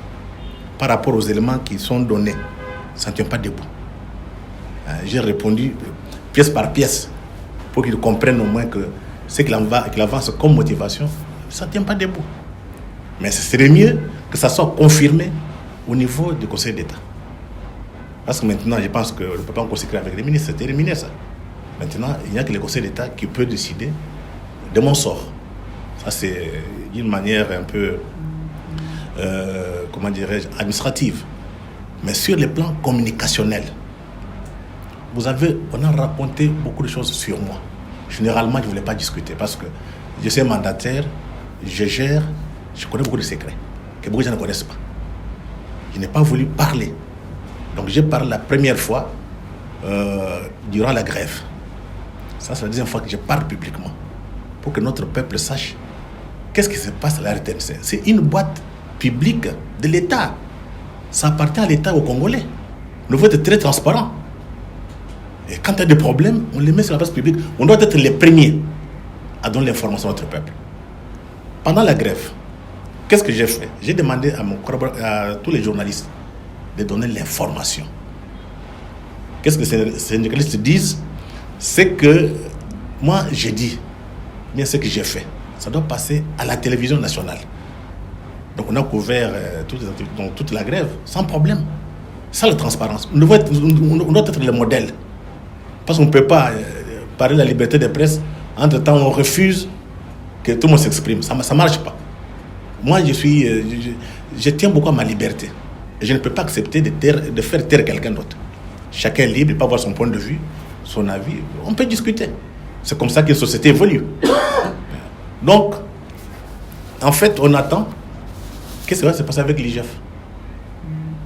par rapport aux éléments qui sont donnés. Ça ne tient pas debout. J'ai répondu pièce par pièce pour qu'ils comprennent au moins que ce qu'il avance comme motivation, ça ne tient pas debout. Mais ce serait mieux que ça soit confirmé au niveau du Conseil d'État. Parce que maintenant, je pense qu'on ne peut pas encore s'écrire avec les ministres, c'est terminé ça. Maintenant, il n'y a que le Conseil d'État qui peut décider de mon sort. Ça, c'est d'une manière un peu, comment dirais-je, administrative. Mais sur le plan communicationnel, on a raconté beaucoup de choses sur moi. Généralement, je ne voulais pas discuter parce que je suis mandataire, je gère, je connais beaucoup de secrets que beaucoup de gens ne connaissent pas. Je n'ai pas voulu parler. Donc, je parle la première fois durant la grève. Ça, c'est la deuxième fois que je parle publiquement pour que notre peuple sache qu'est-ce qui se passe à la RTNC. C'est une boîte publique de l'État. Ça appartient à l'État, aux Congolais. Nous devons être très transparents. Et quand il y a des problèmes, on les met sur la place publique. On doit être les premiers à donner l'information à notre peuple. Pendant la grève, qu'est-ce que j'ai fait? J'ai demandé à tous les journalistes de donner l'information. Qu'est-ce que ces syndicalistes disent? C'est que moi, j'ai dit, bien ce que j'ai fait, ça doit passer à la télévision nationale. Donc on a couvert toute la grève sans problème. C'est ça la transparence. On doit être le modèle. Parce qu'on ne peut pas parler de la liberté de presse. Entre-temps, on refuse que tout le monde s'exprime. Ça ne marche pas. Moi, je tiens beaucoup à ma liberté. Et je ne peux pas accepter de faire taire quelqu'un d'autre. Chacun est libre, il peut avoir son point de vue, son avis. On peut discuter. C'est comme ça qu'une société évolue. Donc, en fait, on attend. Qu'est-ce qui va se passer avec l'IGF?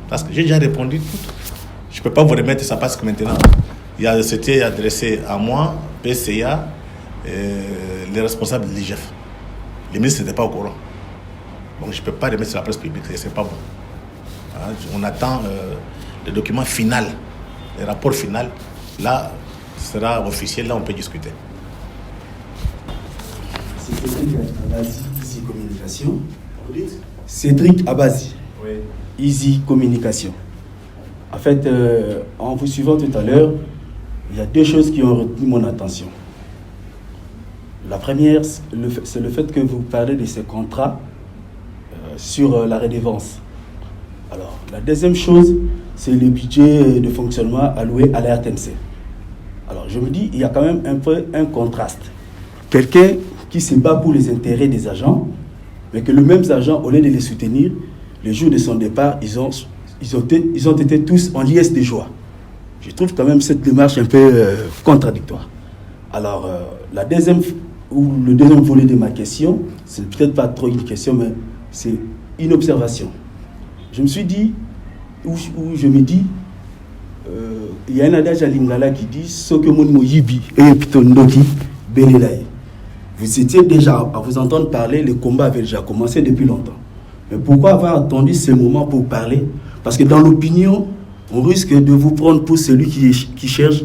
Parce que j'ai déjà répondu tout. Je ne peux pas vous remettre ça parce que maintenant, c'était adressé à moi, PCA, les responsables de l'IGF. Les ministres n'étaient pas au courant. Donc je ne peux pas remettre sur la presse publique, ce n'est pas bon. On attend le document final, le rapport final. Là, ce sera officiel, là on peut discuter. C'est Cédric Abazi, Easy Communication. Cédric Abazi, oui. Easy Communication. En fait, en vous suivant tout à l'heure, il y a deux choses qui ont retenu mon attention. La première, c'est le fait que vous parlez de ces contrats sur la redevance. Alors, la deuxième chose, c'est le budget de fonctionnement alloué à la RTNC. Alors, je me dis, il y a quand même un peu un contraste. Quelqu'un qui se bat pour les intérêts des agents, mais que les mêmes agents, au lieu de les soutenir, le jour de son départ, ils ont été tous en liesse de joie. Je trouve quand même cette démarche un peu contradictoire. Alors, le deuxième volet de ma question, c'est peut-être pas trop une question, mais c'est une observation. Je me suis dit, je me dis, il y a un adage à Lingala qui dit « Soke mon moyibi et pitondoki belelaye ». Vous étiez déjà, à vous entendre parler, le combat avait déjà commencé depuis longtemps. Mais pourquoi avoir attendu ce moment pour parler? Parce que dans l'opinion, on risque de vous prendre pour celui qui cherche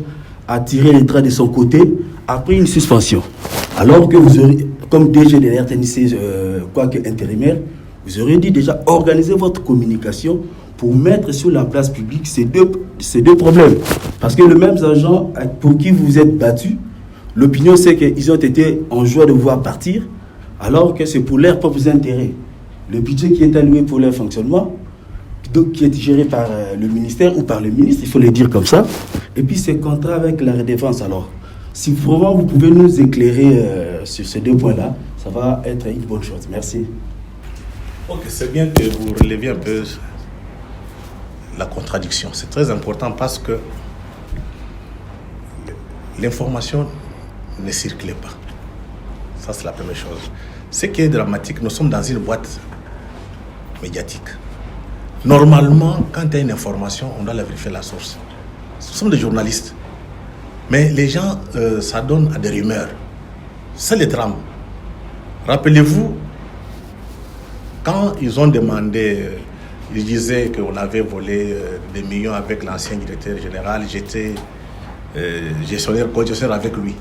à tirer les traits de son côté après une suspension. Alors que vous aurez, comme DG de la RTNC, quoique intérimaire, vous aurez dit déjà organiser votre communication pour mettre sur la place publique ces deux problèmes. Parce que les mêmes agents pour qui vous êtes battus, l'opinion c'est qu'ils ont été en joie de vous voir partir, alors que c'est pour leurs propres intérêts. Le budget qui est alloué pour leur fonctionnement, donc qui est géré par le ministère ou par le ministre, il faut le dire comme ça. Et puis ces contrats avec la redevance. Alors, Si vraiment vous pouvez nous éclairer sur ces deux points-là, ça va être une bonne chose. Merci. Ok, c'est bien que vous releviez un peu la contradiction. C'est très important parce que l'information ne circulait pas. Ça, c'est la première chose. Ce qui est dramatique, nous sommes dans une boîte médiatique. Normalement, quand il y a une information, on doit la vérifier la source. Nous sommes des journalistes. Mais les gens s'adonnent à des rumeurs. C'est le drame. Rappelez-vous, quand ils ont demandé, ils disaient qu'on avait volé des millions avec l'ancien directeur général, j'étais gestionnaire avec lui.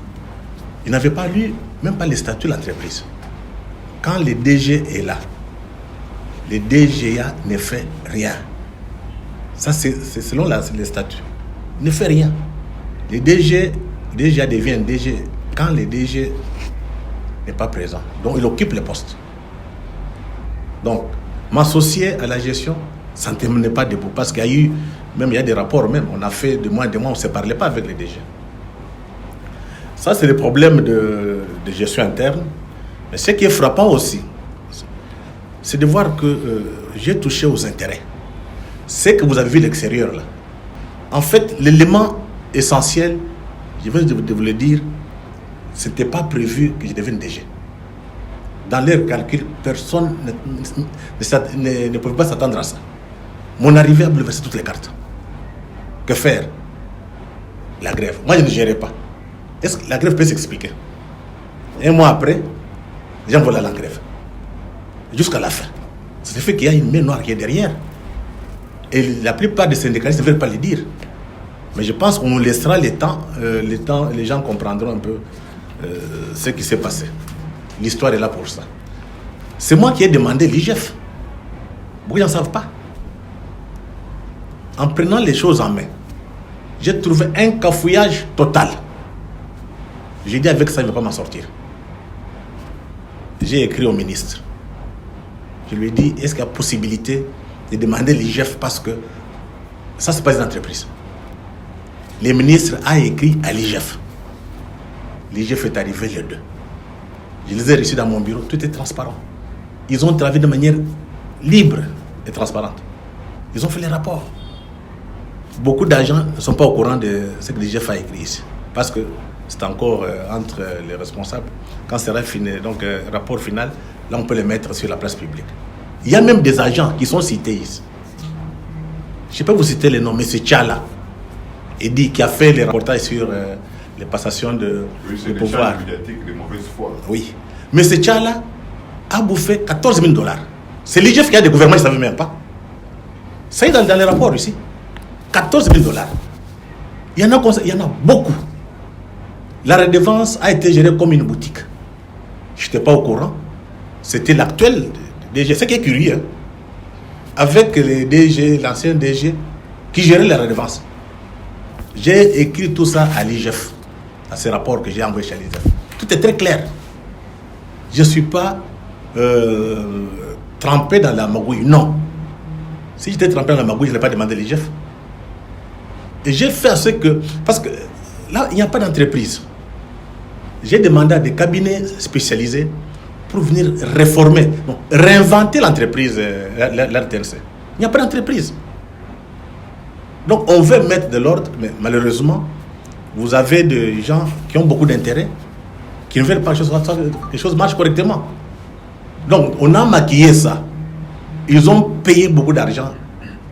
Ils n'avaient pas lu même pas les statuts de l'entreprise. Quand le DG est là, le DGA ne fait rien. Ça, c'est selon les statuts. Il ne fait rien. Le DGA devient DG quand le DG n'est pas présent. Donc, il occupe le poste. Donc, m'associer à la gestion, ça ne terminait pas debout. Parce qu'il y a eu, même il y a des rapports, même, on a fait de mois, on ne se parlait pas avec les DG. Ça, c'est le problème de gestion interne. Mais ce qui est frappant aussi, c'est de voir que j'ai touché aux intérêts. C'est que vous avez vu l'extérieur là. En fait, l'élément essentiel, je vais vous le dire, ce n'était pas prévu que je devienne DG. Dans leurs calculs, personne ne pouvait pas s'attendre à ça. Mon arrivée a bouleversé toutes les cartes. Que faire? La grève. Moi, je ne gérais pas. Est-ce que la grève peut s'expliquer? Un mois après, les gens vont aller à la grève. Jusqu'à la fin. Ça fait qu'il y a une main noire qui est derrière. Et la plupart des syndicalistes ne veulent pas le dire. Mais je pense qu'on nous laissera le temps, les gens comprendront un peu ce qui s'est passé. L'histoire est là pour ça. C'est moi qui ai demandé l'IGF. Beaucoup de gens ne savent pas. En prenant les choses en main, j'ai trouvé un cafouillage total. J'ai dit avec ça, il ne va pas m'en sortir. J'ai écrit au ministre. Je lui ai dit, est-ce qu'il y a possibilité de demander l'IGF parce que ça, ce n'est pas une entreprise. Le ministre a écrit à l'IGF. L'IGF est arrivé le 2. Je les ai reçus dans mon bureau, tout est transparent. Ils ont travaillé de manière libre et transparente. Ils ont fait les rapports. Beaucoup d'agents ne sont pas au courant de ce que l'IGF a écrit ici. Parce que c'est encore entre les responsables. Quand sera fini, donc rapport final, là on peut les mettre sur la place publique. Il y a même des agents qui sont cités ici. Je ne sais pas vous citer les noms, mais c'est Tchala, qui a fait les reportages sur les passations de pouvoir. De mauvaise foi. Oui. Mais ce Tchala a bouffé 14 000 $. C'est l'IGF qui a des gouvernements, je ne savais même pas. Ça est dans les rapports ici. 14 000 $. Il y en a beaucoup. La redevance a été gérée comme une boutique. Je n'étais pas au courant. C'était l'actuel DG. C'est qui est curieux. Hein? Avec les DG, l'ancien DG, qui gérait la redevance. J'ai écrit tout ça à l'IGF, à ces rapports que j'ai envoyés chez l'IGF. Tout est très clair. Je ne suis pas trempé dans la magouille. Non. Si j'étais trempé dans la magouille, je n'allais pas demander l'IGF. Et j'ai fait ce que... Parce que là, il n'y a pas d'entreprise. J'ai demandé à des cabinets spécialisés pour venir réformer, non, réinventer l'entreprise, l'RTNC. Il n'y a pas d'entreprise. Donc on veut mettre de l'ordre, mais malheureusement, vous avez des gens qui ont beaucoup d'intérêt, qui ne veulent pas que les choses marchent correctement. Donc on a maquillé ça. Ils ont payé beaucoup d'argent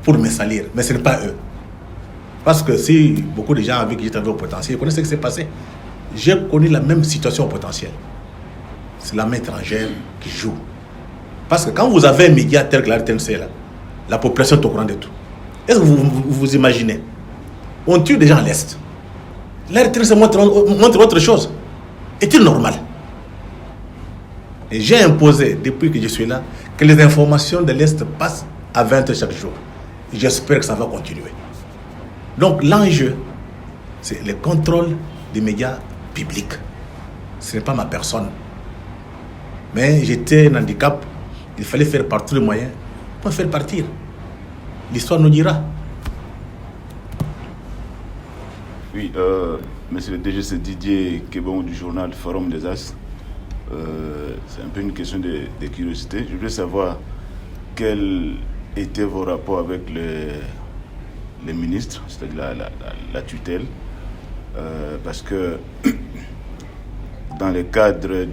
pour me salir, mais ce n'est pas eux. Parce que si beaucoup de gens avec qui j'étais au potentiel, ils connaissent ce qui s'est passé. J'ai connu la même situation au potentiel. C'est la main étrangère qui joue. Parce que quand vous avez un média tel que la RTNC, la population est au courant de tout. Est-ce que vous imaginez? On tue des gens à l'Est. La RTNC montre autre chose. Est-il normal? Et j'ai imposé, depuis que je suis là, que les informations de l'Est passent à 20h chaque jour. Et j'espère que ça va continuer. Donc l'enjeu, c'est le contrôle des médias publics. Ce n'est pas ma personne. Mais j'étais un handicap. Il fallait faire par tous les moyens pour faire partir. L'histoire nous dira. Oui, Monsieur le DG, c'est Didier Kebon du journal Forum des As. C'est un peu une question de curiosité. Je voulais savoir quels étaient vos rapports avec les ministres, c'est-à-dire la tutelle, parce que dans le cadre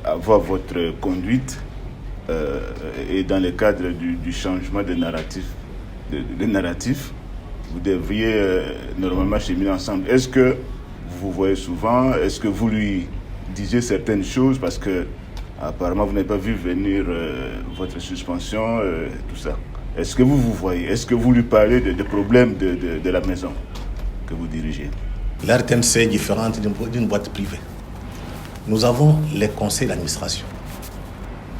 d'avoir votre conduite et dans le cadre du changement de narratif, vous devriez normalement cheminer ensemble. Est-ce que vous vous voyez souvent? Est-ce que vous lui disiez certaines choses? Parce que apparemment vous n'avez pas vu venir votre suspension, tout ça. Est-ce que vous vous voyez? Est-ce que vous lui parlez des problèmes de la maison que vous dirigez? La RTNC est différente d'une boîte privée. Nous avons les conseils d'administration.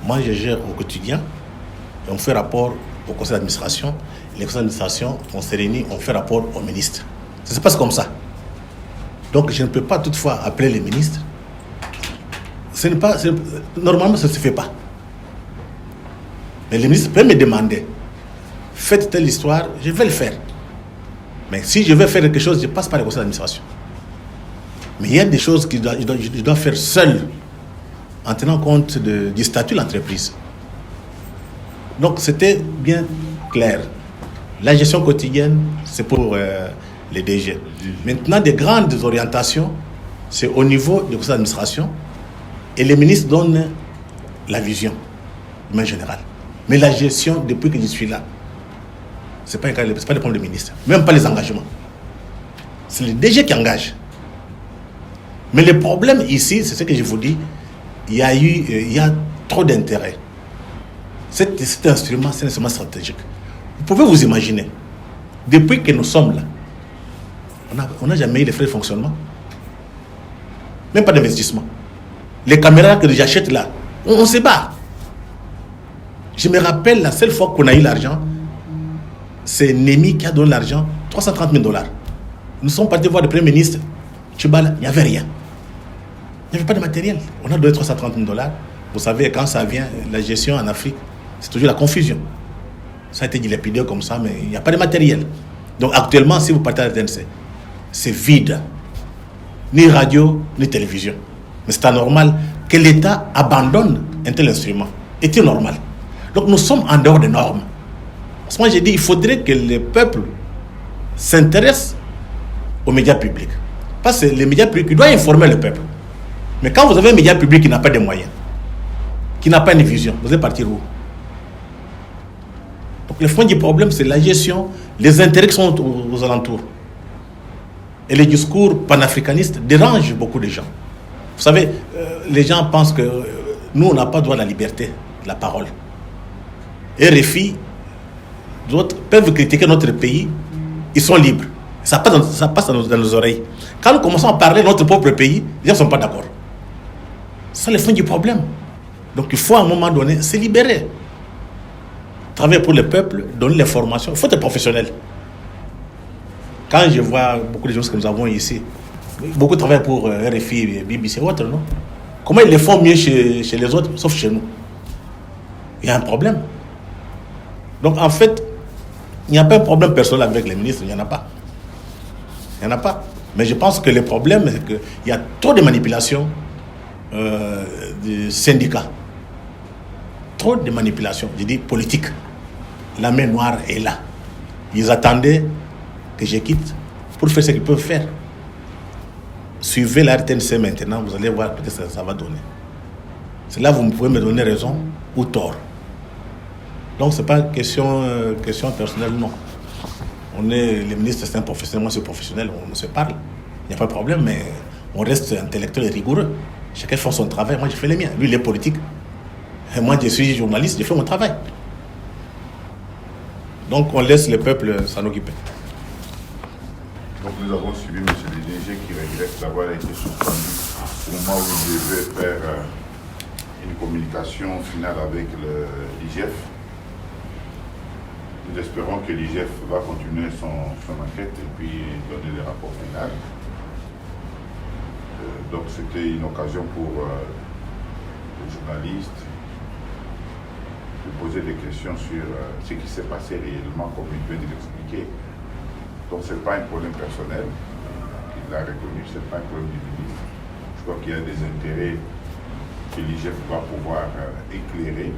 Moi, je gère au quotidien et on fait rapport au conseil d'administration. Les conseils d'administration, on se réunit, on fait rapport au ministre. Ça se passe comme ça. Donc, je ne peux pas toutefois appeler les ministres. Normalement, ça ne se fait pas. Mais les ministres peuvent me demander, faites telle histoire, je vais le faire. Mais si je veux faire quelque chose, je passe par les conseils d'administration. Mais il y a des choses que je dois faire seul, en tenant compte du statut de l'entreprise. Donc c'était bien clair. La gestion quotidienne, c'est pour les DG. Maintenant, des grandes orientations, c'est au niveau du conseil d'administration, et les ministres donnent la vision, de manière générale. Mais la gestion, depuis que je suis là, ce n'est pas le problème des ministres, même pas les engagements. C'est le DG qui engage. Mais le problème ici, c'est ce que je vous dis, il y a trop d'intérêt. Cet instrument, c'est un instrument stratégique. Vous pouvez vous imaginer, depuis que nous sommes là, on n'a jamais eu les frais de fonctionnement. Même pas d'investissement. Les caméras que j'achète là, on se bat. Je me rappelle la seule fois qu'on a eu l'argent, c'est Némi qui a donné l'argent, $330 000. Nous sommes partis voir le Premier ministre, Tchibala, il n'y avait rien. Il n'y avait pas de matériel. On a donné $330 000. Vous savez, quand ça vient, la gestion en Afrique, c'est toujours la confusion. Ça a été dilapidé comme ça, mais il n'y a pas de matériel. Donc actuellement, si vous partez à la TNC, c'est vide. Ni radio, ni télévision. Mais c'est anormal que l'État abandonne un tel instrument. C'est normal. Donc nous sommes en dehors des normes. Parce que moi j'ai dit, il faudrait que le peuple s'intéresse aux médias publics. Parce que les médias publics doivent informer le peuple. Mais quand vous avez un média public qui n'a pas de moyens, qui n'a pas une vision, vous allez partir où? Donc le fond du problème, c'est la gestion, les intérêts qui sont aux alentours. Et les discours panafricanistes dérangent beaucoup de gens. Vous savez, les gens pensent que nous, on n'a pas droit à la liberté de la parole. RFI, d'autres peuvent critiquer notre pays, ils sont libres. Ça passe dans nos oreilles. Quand nous commençons à parler de notre propre pays, les gens ne sont pas d'accord. C'est le fond du problème. Donc il faut à un moment donné se libérer. Travailler pour le peuple, donner les formations. Il faut être professionnel. Quand je vois beaucoup de choses que nous avons ici, beaucoup travaillent pour RFI, BBC, autres, non? Comment ils le font mieux chez les autres, sauf chez nous? Il y a un problème. Donc en fait, il n'y a pas un problème personnel avec les ministres, il n'y en a pas. Il n'y en a pas. Mais je pense que le problème, c'est qu'il y a trop de manipulations des syndicats. Trop de manipulations, je dis politiques. La main noire est là. Ils attendaient que je quitte pour faire ce qu'ils peuvent faire. Suivez la RTNC maintenant, vous allez voir ce que ça va donner. C'est là que vous pouvez me donner raison ou tort. Donc ce n'est pas question personnelle, non. Les ministres, c'est un professionnel, moi c'est professionnel, on se parle. Il n'y a pas de problème, mais on reste intellectuel et rigoureux. Chacun fait son travail, moi je fais le mien. Lui, il est politique. Et moi, je suis journaliste, je fais mon travail. Donc on laisse le peuple s'en occuper. Donc nous avons suivi M. le DG qui regrette d'avoir été suspendu au moment où il devait faire une communication finale avec l'IGF. Nous espérons que l'IGF va continuer son enquête et puis donner le rapport final. Donc c'était une occasion pour les journalistes de poser des questions sur ce qui s'est passé réellement, comme il vient de l'expliquer. Donc ce n'est pas un problème personnel. Il l'a reconnu, ce n'est pas un problème du ministre. Je crois qu'il y a des intérêts que l'IGF va pouvoir éclairer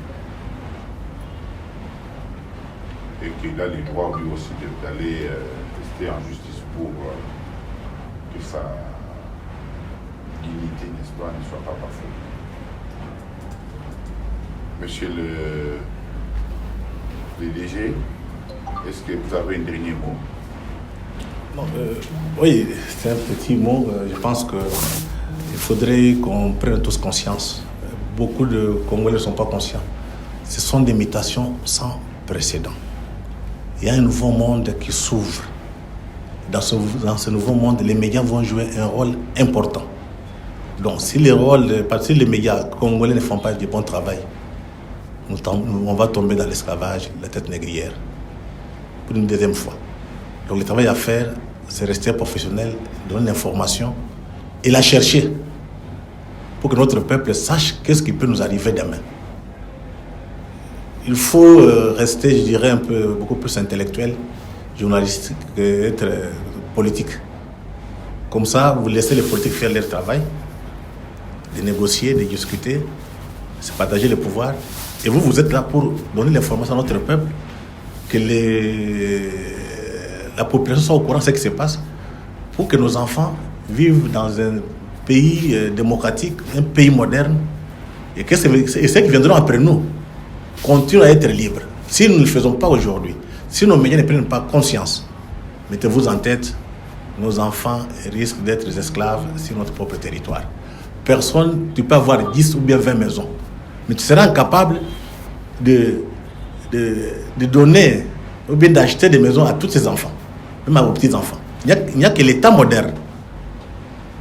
et qu'il a le droit lui aussi d'aller tester en justice pour que sa dignité, n'est-ce pas, ne soit pas bafouée. Monsieur le DG, est-ce que vous avez un dernier mot? Non, oui, c'est un petit mot. Je pense qu'il faudrait qu'on prenne tous conscience. Beaucoup de Congolais ne sont pas conscients. Ce sont des mutations sans précédent. Il y a un nouveau monde qui s'ouvre. Dans ce nouveau monde, les médias vont jouer un rôle important. Donc, si les médias congolais ne font pas du bon travail, on va tomber dans l'esclavage, la tête négrière, pour une deuxième fois. Donc, le travail à faire, c'est rester professionnel, donner l'information et la chercher pour que notre peuple sache qu'est-ce qui peut nous arriver demain. Il faut rester, je dirais, beaucoup plus intellectuel, journalistique, qu'être politique. Comme ça, vous laissez les politiques faire leur travail, de négocier, de discuter, de partager le pouvoir. Et vous êtes là pour donner l'information à notre peuple, que la population soit au courant de ce qui se passe, pour que nos enfants vivent dans un pays démocratique, un pays moderne, et que ceux qui viendront après nous continuent à être libres. Si nous ne le faisons pas aujourd'hui, si nos médias ne prennent pas conscience, mettez-vous en tête, nos enfants risquent d'être des esclaves sur notre propre territoire. Personne, tu peux avoir 10 ou bien 20 maisons, mais tu seras incapable de donner ou bien d'acheter des maisons à tous ces enfants, même à vos petits-enfants. Il n'y a que l'État moderne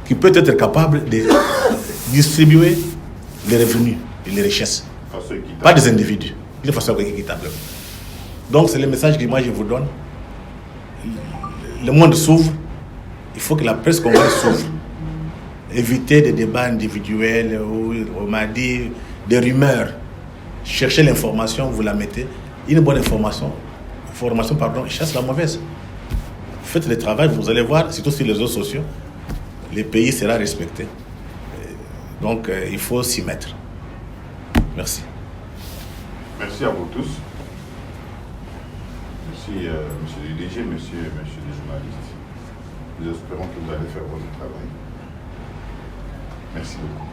qui peut être capable de distribuer les revenus et les richesses, pas des individus, de façon équitable. Donc c'est le message que moi je vous donne. Le monde s'ouvre, il faut que la presse congolaise s'ouvre. Évitez des débats individuels, on m'a dit des rumeurs. Cherchez l'information, vous la mettez. Une bonne information chasse la mauvaise. Faites le travail, vous allez voir, surtout sur les réseaux sociaux, le pays sera respecté. Donc il faut s'y mettre. Merci. Merci à vous tous. Merci, monsieur le DG, monsieur les journalistes. Nous espérons que vous allez faire votre travail. Merci beaucoup.